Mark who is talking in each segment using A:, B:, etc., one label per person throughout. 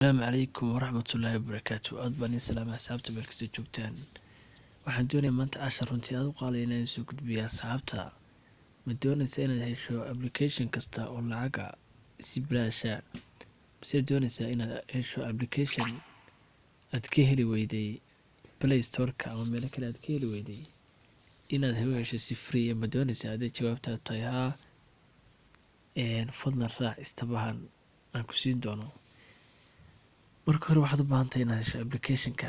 A: Asalaamu calaykum waraxmatullaahi wabarakaatu. Aad baan idin salaamay asxaabta meel kasta joogtaan. Waxaan doonayaa maanta cashar runtii aad u qaali inaan soo gudbiyo asxaabta. Ma doonaysa inaad hesho application kasta oo lacaga si bilaash ah, mise doonaysaa inaad hesho application aad ka heli weyday Play Store-ka ama meel kale aad ka heli weyday inaad hesho si free ah? Ma doonaysaa? Haddii jawaabtaadu tahay haa, fadlan raac istabahan aan ku siin doono. Marka hore waxaad u baahan tahay inaad hesho application-ka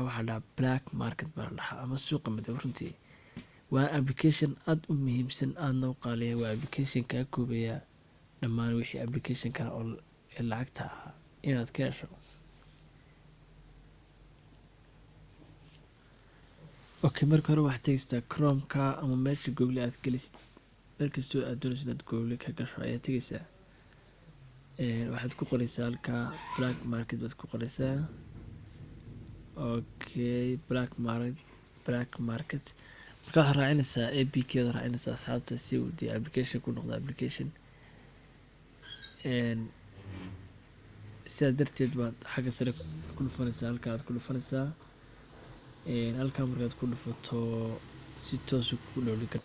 A: waxaa la dhahaa Black Market baa la dhahaa ama suuqa madow. Runtii waa application aad u muhiimsan, aadna u qaaliya. Waa application kaa koobaya dhammaan wixii application kale oo lacagta ah inaad ka hesho. Okay, marka hore waxaad tegaysaa Chrome-ka ama meesha Google aad gelisid, meel kastoo aad doonayso inaad Google ka gasho ayaad tegaysaa. Waxaad ku qoraysaa halkaa Black Market baad ku qoraysaa. Okay, Black Market marka waxaad raacinaysaa APK-da raacinaysaa asxaabta si uu dee application ku noqdo application. Sidaa darteed baad xagga sare ku dhufanaysaa, halkaa aad ku dhufanaysaa. Halkaa markaad ku dhufato si toos ah ku download kar.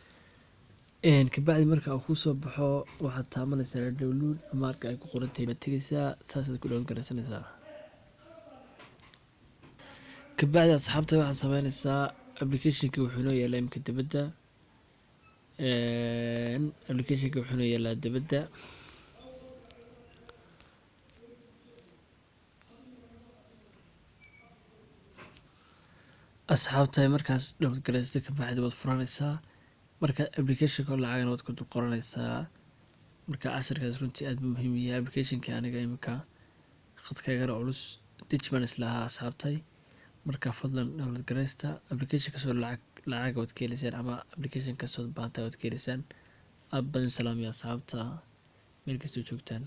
A: Kabacdi marka uu ku soo baxo waxaad taabanaysaa download ama halka ay ku qoran tahay baad tegaysaa, saasaad ku download garaysanaysaa. Kabacdi asxaabta waxaad samaynaysaa application-ka wuxuu noo yaalaa imika dibadda. Application-ka wuxuu noo yaalaa dibadda. Asxaabta markaas download garaysto kabacdi waad furanaysaa. Marka application-ka lacagna waad ku qoranaysaa. Marka casharkaas runtii aad buu muhiim u yahay. Application-ka aniga imika khadkaygana culus Dutchman islahaa asxaabtay. Marka fadlan download garaysta application kasoo lacag waad ka helaysaan ama application kasoo baahanta waad ka helaysaan. Aad baan salaamaya asxaabta meel kastoo joogtaan.